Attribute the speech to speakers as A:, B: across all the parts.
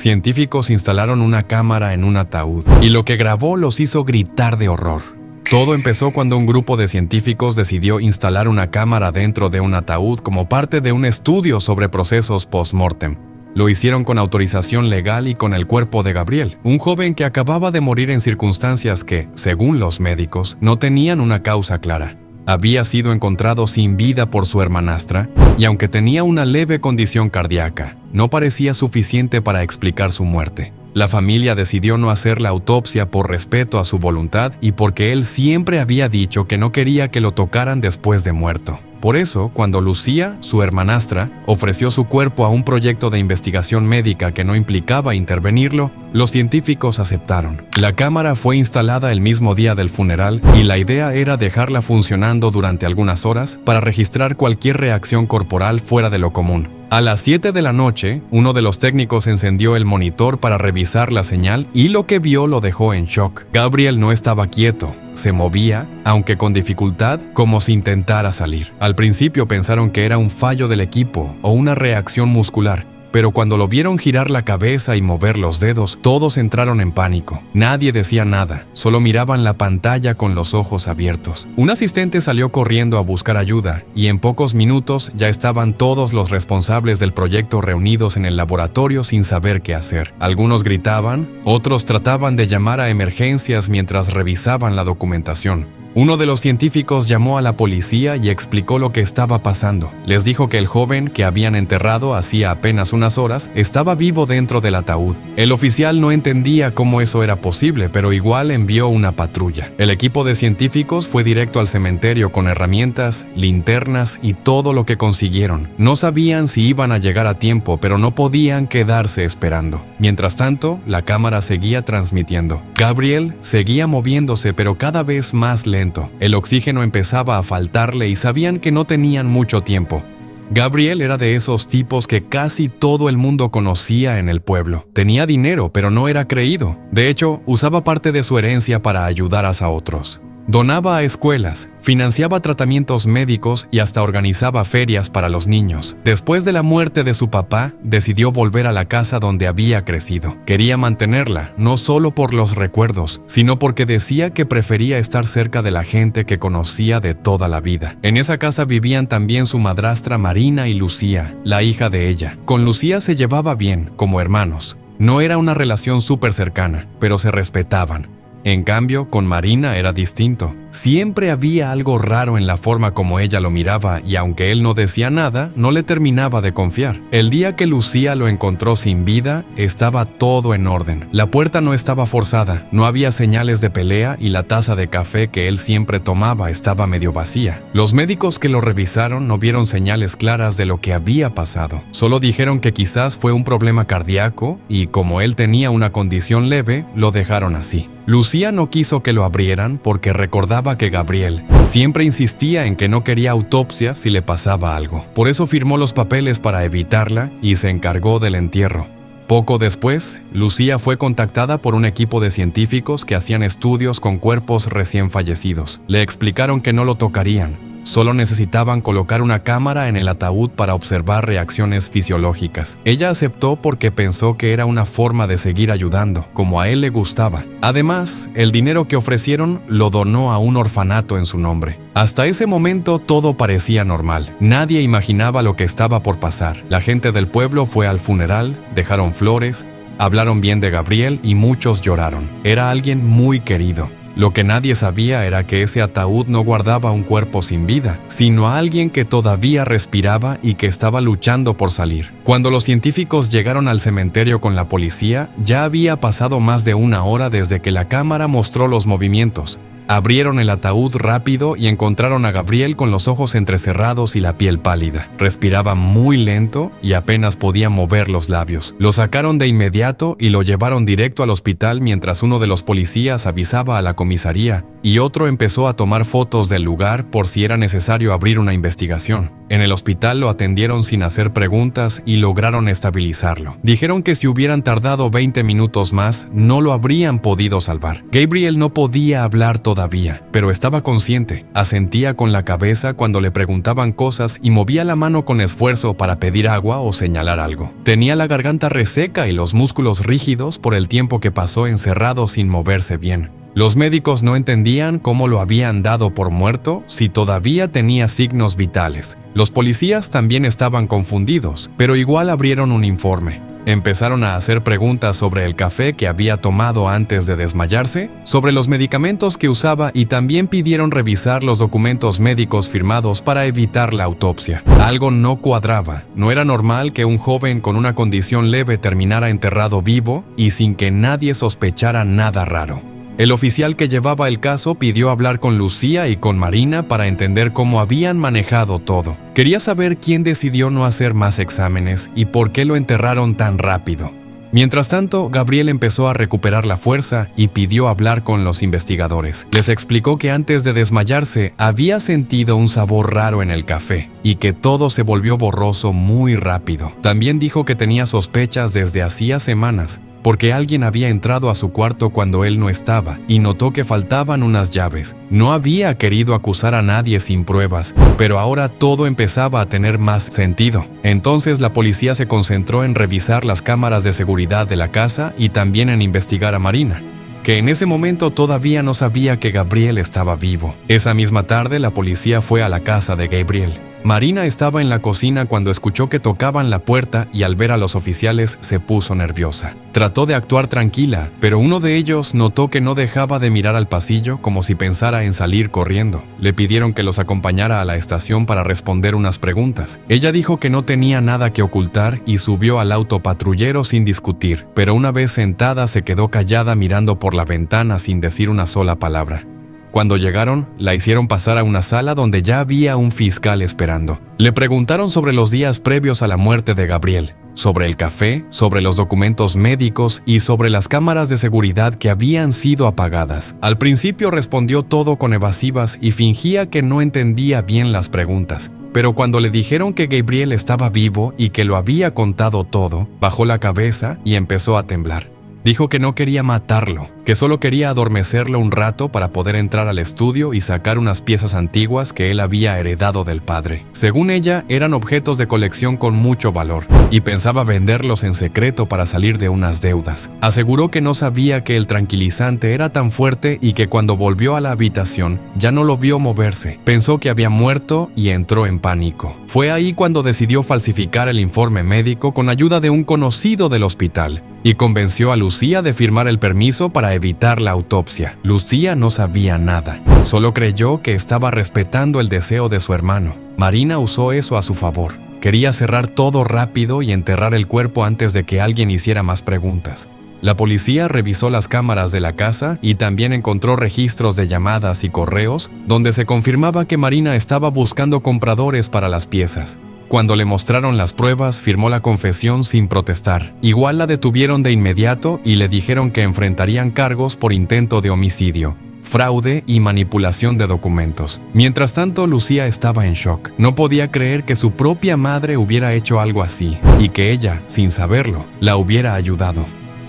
A: científicos instalaron una cámara en un ataúd, y lo que grabó los hizo gritar de horror. Todo empezó cuando un grupo de científicos decidió instalar una cámara dentro de un ataúd como parte de un estudio sobre procesos post-mortem. Lo hicieron con autorización legal y con el cuerpo de Gabriel, un joven que acababa de morir en circunstancias que, según los médicos, no tenían una causa clara. Había sido encontrado sin vida por su hermanastra, y aunque tenía una leve condición cardíaca, no parecía suficiente para explicar su muerte. La familia decidió no hacer la autopsia por respeto a su voluntad y porque él siempre había dicho que no quería que lo tocaran después de muerto. Por eso, cuando Lucía, su hermanastra, ofreció su cuerpo a un proyecto de investigación médica que no implicaba intervenirlo, los científicos aceptaron. La cámara fue instalada el mismo día del funeral y la idea era dejarla funcionando durante algunas horas para registrar cualquier reacción corporal fuera de lo común. A las 7 de la noche, uno de los técnicos encendió el monitor para revisar la señal y lo que vio lo dejó en shock. Gabriel no estaba quieto, se movía, aunque con dificultad, como si intentara salir. Al principio pensaron que era un fallo del equipo o una reacción muscular, pero cuando lo vieron girar la cabeza y mover los dedos, todos entraron en pánico. Nadie decía nada, solo miraban la pantalla con los ojos abiertos. Un asistente salió corriendo a buscar ayuda y en pocos minutos ya estaban todos los responsables del proyecto reunidos en el laboratorio sin saber qué hacer. Algunos gritaban, otros trataban de llamar a emergencias mientras revisaban la documentación. Uno de los científicos llamó a la policía y explicó lo que estaba pasando. Les dijo que el joven que habían enterrado hacía apenas unas horas estaba vivo dentro del ataúd. El oficial no entendía cómo eso era posible, pero igual envió una patrulla. El equipo de científicos fue directo al cementerio con herramientas, linternas y todo lo que consiguieron. No sabían si iban a llegar a tiempo, pero no podían quedarse esperando. Mientras tanto, la cámara seguía transmitiendo. Gabriel seguía moviéndose, pero cada vez más lento. El oxígeno empezaba a faltarle y sabían que no tenían mucho tiempo. Gabriel era de esos tipos que casi todo el mundo conocía en el pueblo. Tenía dinero, pero no era creído. De hecho, usaba parte de su herencia para ayudar a otros. Donaba a escuelas, financiaba tratamientos médicos y hasta organizaba ferias para los niños. Después de la muerte de su papá, decidió volver a la casa donde había crecido. Quería mantenerla, no solo por los recuerdos, sino porque decía que prefería estar cerca de la gente que conocía de toda la vida. En esa casa vivían también su madrastra Marina y Lucía, la hija de ella. Con Lucía se llevaba bien, como hermanos. No era una relación súper cercana, pero se respetaban. En cambio, con Marina era distinto. Siempre había algo raro en la forma como ella lo miraba y aunque él no decía nada, no le terminaba de confiar. El día que Lucía lo encontró sin vida, estaba todo en orden. La puerta no estaba forzada, no había señales de pelea y la taza de café que él siempre tomaba estaba medio vacía. Los médicos que lo revisaron no vieron señales claras de lo que había pasado. Solo dijeron que quizás fue un problema cardíaco y como él tenía una condición leve, lo dejaron así. Lucía no quiso que lo abrieran porque recordaba que Gabriel siempre insistía en que no quería autopsia si le pasaba algo. Por eso firmó los papeles para evitarla y se encargó del entierro. Poco después, Lucía fue contactada por un equipo de científicos que hacían estudios con cuerpos recién fallecidos. Le explicaron que no lo tocarían. Solo necesitaban colocar una cámara en el ataúd para observar reacciones fisiológicas. Ella aceptó porque pensó que era una forma de seguir ayudando, como a él le gustaba. Además, el dinero que ofrecieron lo donó a un orfanato en su nombre. Hasta ese momento todo parecía normal. Nadie imaginaba lo que estaba por pasar. La gente del pueblo fue al funeral, dejaron flores, hablaron bien de Gabriel y muchos lloraron. Era alguien muy querido. Lo que nadie sabía era que ese ataúd no guardaba un cuerpo sin vida, sino a alguien que todavía respiraba y que estaba luchando por salir. Cuando los científicos llegaron al cementerio con la policía, ya había pasado más de una hora desde que la cámara mostró los movimientos. Abrieron el ataúd rápido y encontraron a Gabriel con los ojos entrecerrados y la piel pálida. Respiraba muy lento y apenas podía mover los labios. Lo sacaron de inmediato y lo llevaron directo al hospital mientras uno de los policías avisaba a la comisaría y otro empezó a tomar fotos del lugar por si era necesario abrir una investigación. En el hospital lo atendieron sin hacer preguntas y lograron estabilizarlo. Dijeron que si hubieran tardado 20 minutos más, no lo habrían podido salvar. Gabriel no podía hablar todavía, pero estaba consciente. Asentía con la cabeza cuando le preguntaban cosas y movía la mano con esfuerzo para pedir agua o señalar algo. Tenía la garganta reseca y los músculos rígidos por el tiempo que pasó encerrado sin moverse bien. Los médicos no entendían cómo lo habían dado por muerto si todavía tenía signos vitales. Los policías también estaban confundidos, pero igual abrieron un informe. Empezaron a hacer preguntas sobre el café que había tomado antes de desmayarse, sobre los medicamentos que usaba y también pidieron revisar los documentos médicos firmados para evitar la autopsia. Algo no cuadraba. No era normal que un joven con una condición leve terminara enterrado vivo y sin que nadie sospechara nada raro. El oficial que llevaba el caso pidió hablar con Lucía y con Marina para entender cómo habían manejado todo. Quería saber quién decidió no hacer más exámenes y por qué lo enterraron tan rápido. Mientras tanto, Gabriel empezó a recuperar la fuerza y pidió hablar con los investigadores. Les explicó que antes de desmayarse había sentido un sabor raro en el café y que todo se volvió borroso muy rápido. También dijo que tenía sospechas desde hacía semanas, porque alguien había entrado a su cuarto cuando él no estaba y notó que faltaban unas llaves. No había querido acusar a nadie sin pruebas, pero ahora todo empezaba a tener más sentido. Entonces la policía se concentró en revisar las cámaras de seguridad de la casa y también en investigar a Marina, que en ese momento todavía no sabía que Gabriel estaba vivo. Esa misma tarde la policía fue a la casa de Gabriel. Marina estaba en la cocina cuando escuchó que tocaban la puerta y al ver a los oficiales se puso nerviosa. Trató de actuar tranquila, pero uno de ellos notó que no dejaba de mirar al pasillo como si pensara en salir corriendo. Le pidieron que los acompañara a la estación para responder unas preguntas. Ella dijo que no tenía nada que ocultar y subió al auto patrullero sin discutir, pero una vez sentada se quedó callada mirando por la ventana sin decir una sola palabra. Cuando llegaron, la hicieron pasar a una sala donde ya había un fiscal esperando. Le preguntaron sobre los días previos a la muerte de Gabriel, sobre el café, sobre los documentos médicos y sobre las cámaras de seguridad que habían sido apagadas. Al principio respondió todo con evasivas y fingía que no entendía bien las preguntas. Pero cuando le dijeron que Gabriel estaba vivo y que lo había contado todo, bajó la cabeza y empezó a temblar. Dijo que no quería matarlo, que solo quería adormecerlo un rato para poder entrar al estudio y sacar unas piezas antiguas que él había heredado del padre. Según ella, eran objetos de colección con mucho valor, y pensaba venderlos en secreto para salir de unas deudas. Aseguró que no sabía que el tranquilizante era tan fuerte y que cuando volvió a la habitación ya no lo vio moverse. Pensó que había muerto y entró en pánico. Fue ahí cuando decidió falsificar el informe médico con ayuda de un conocido del hospital y convenció a Lucía de firmar el permiso para evitar la autopsia. Lucía no sabía nada, solo creyó que estaba respetando el deseo de su hermano. Marina usó eso a su favor. Quería cerrar todo rápido y enterrar el cuerpo antes de que alguien hiciera más preguntas. La policía revisó las cámaras de la casa y también encontró registros de llamadas y correos donde se confirmaba que Marina estaba buscando compradores para las piezas. Cuando le mostraron las pruebas, firmó la confesión sin protestar. Igual la detuvieron de inmediato y le dijeron que enfrentarían cargos por intento de homicidio, fraude y manipulación de documentos. Mientras tanto, Lucía estaba en shock. No podía creer que su propia madre hubiera hecho algo así y que ella, sin saberlo, la hubiera ayudado.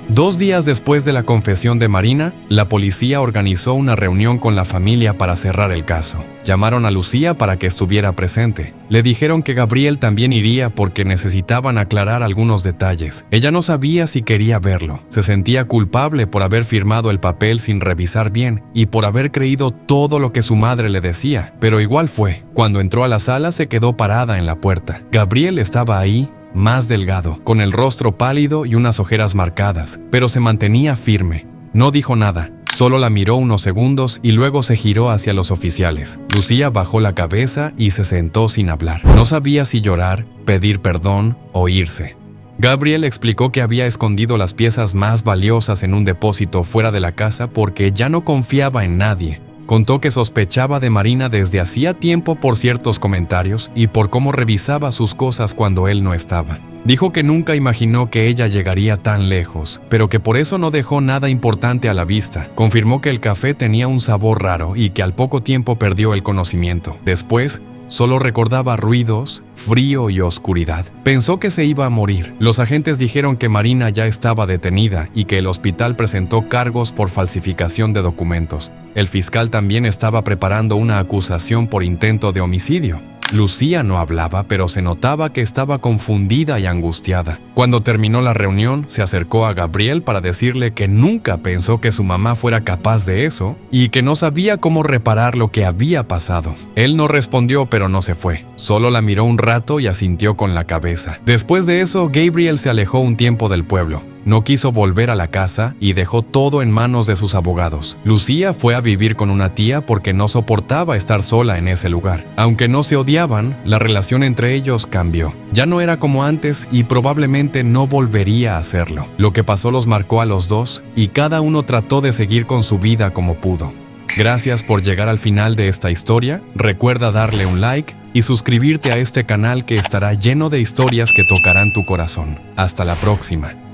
A: 2 días después de la confesión de Marina, la policía organizó una reunión con la familia para cerrar el caso. Llamaron a Lucía para que estuviera presente. Le dijeron que Gabriel también iría porque necesitaban aclarar algunos detalles. Ella no sabía si quería verlo. Se sentía culpable por haber firmado el papel sin revisar bien y por haber creído todo lo que su madre le decía, pero igual fue. Cuando entró a la sala se quedó parada en la puerta. Gabriel estaba ahí, más delgado, con el rostro pálido y unas ojeras marcadas, pero se mantenía firme. No dijo nada, solo la miró unos segundos y luego se giró hacia los oficiales. Lucía bajó la cabeza y se sentó sin hablar. No sabía si llorar, pedir perdón o irse. Gabriel explicó que había escondido las piezas más valiosas en un depósito fuera de la casa porque ya no confiaba en nadie. Contó que sospechaba de Marina desde hacía tiempo por ciertos comentarios y por cómo revisaba sus cosas cuando él no estaba. Dijo que nunca imaginó que ella llegaría tan lejos, pero que por eso no dejó nada importante a la vista. Confirmó que el café tenía un sabor raro y que al poco tiempo perdió el conocimiento. Después, solo recordaba ruidos, frío y oscuridad. Pensó que se iba a morir. Los agentes dijeron que Marina ya estaba detenida y que el hospital presentó cargos por falsificación de documentos. El fiscal también estaba preparando una acusación por intento de homicidio. Lucía no hablaba, pero se notaba que estaba confundida y angustiada. Cuando terminó la reunión, se acercó a Gabriel para decirle que nunca pensó que su mamá fuera capaz de eso y que no sabía cómo reparar lo que había pasado. Él no respondió, pero no se fue. Solo la miró un rato y asintió con la cabeza. Después de eso, Gabriel se alejó un tiempo del pueblo. No quiso volver a la casa y dejó todo en manos de sus abogados. Lucía fue a vivir con una tía porque no soportaba estar sola en ese lugar. Aunque no se odiaban, la relación entre ellos cambió. Ya no era como antes y probablemente no volvería a hacerlo. Lo que pasó los marcó a los dos y cada uno trató de seguir con su vida como pudo. Gracias por llegar al final de esta historia. Recuerda darle un like y suscribirte a este canal que estará lleno de historias que tocarán tu corazón. Hasta la próxima.